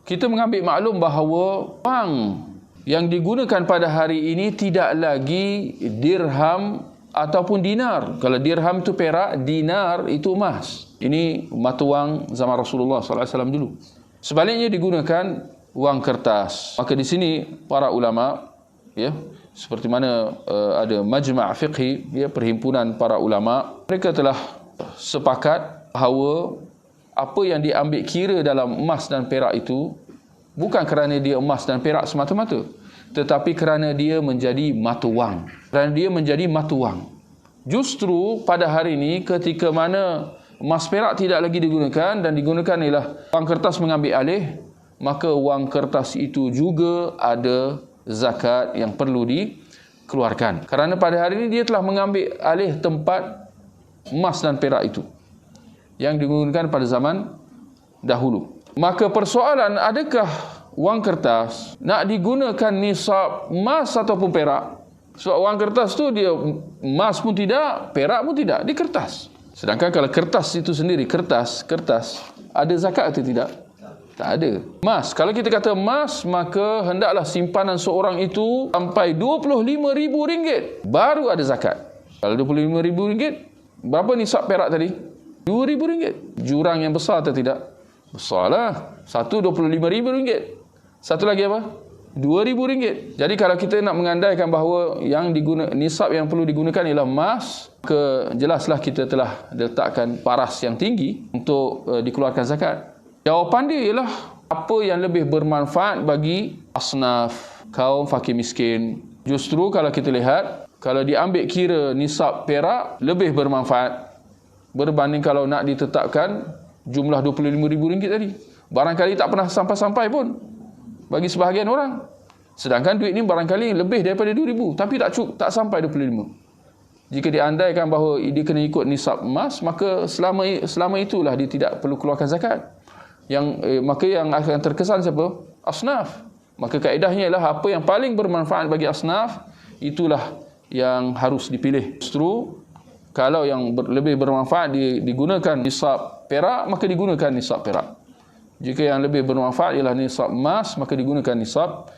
kita mengambil maklum bahawa wang yang digunakan pada hari ini tidak lagi dirham ataupun dinar. Kalau dirham itu perak, dinar itu emas. Ini mata wang zaman Rasulullah SAW dulu. Sebaliknya digunakan wang kertas. Maka di sini para ulama, ya, seperti mana ada majma' fiqhi, ya, perhimpunan para ulama, mereka telah sepakat bahawa apa yang diambil kira dalam emas dan perak itu bukan kerana dia emas dan perak semata-mata, tetapi kerana dia menjadi mata wang. Kerana dia menjadi mata wang. Justru pada hari ini ketika mana emas perak tidak lagi digunakan dan digunakan ialah wang kertas mengambil alih, maka wang kertas itu juga ada zakat yang perlu dikeluarkan. Kerana pada hari ini dia telah mengambil alih tempat emas dan perak itu yang digunakan pada zaman dahulu. Maka persoalan, adakah wang kertas nak digunakan nisab emas ataupun perak? Sebab wang kertas tu dia emas pun tidak, perak pun tidak, dia kertas. Sedangkan kalau kertas itu sendiri, kertas ada zakat atau tidak? Tak ada. Emas, kalau kita kata emas, maka hendaklah simpanan seorang itu sampai RM25,000 baru ada zakat. Kalau RM25,000, berapa nisab perak tadi? RM2,000. Jurang yang besar atau tidak? Besarlah. Satu RM25,000. Satu lagi apa? RM2,000. Jadi kalau kita nak mengandaikan bahawa yang nisab yang perlu digunakan ialah emas, jelaslah kita telah letakkan paras yang tinggi untuk dikeluarkan zakat. Jawapan dia ialah apa yang lebih bermanfaat bagi asnaf, kaum fakir miskin. Justru kalau kita lihat, kalau diambil kira nisab perak lebih bermanfaat berbanding kalau nak ditetapkan jumlah RM25,000 tadi. Barangkali tak pernah sampai-sampai pun bagi sebahagian orang. Sedangkan duit ni barangkali lebih daripada RM2,000 tapi tak sampai RM25,000. Jika diandaikan bahawa dia kena ikut nisab emas, maka selama itulah dia tidak perlu keluarkan zakat. Maka yang akan terkesan siapa? Asnaf. Maka kaedahnya ialah apa yang paling bermanfaat bagi asnaf, itulah yang harus dipilih. Justru kalau yang lebih bermanfaat digunakan nisab perak, maka digunakan nisab perak. Jika yang lebih bermanfaat ialah nisab emas, maka digunakan nisab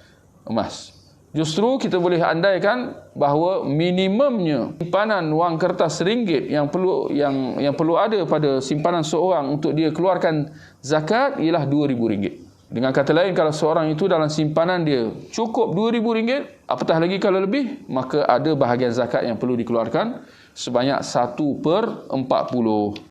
emas. Justru kita boleh andaikan bahawa minimumnya simpanan wang kertas RM1 yang perlu ada pada simpanan seorang untuk dia keluarkan zakat ialah RM2,000. Dengan kata lain, kalau seorang itu dalam simpanan dia cukup RM2,000, apatah lagi kalau lebih, maka ada bahagian zakat yang perlu dikeluarkan sebanyak 1/40.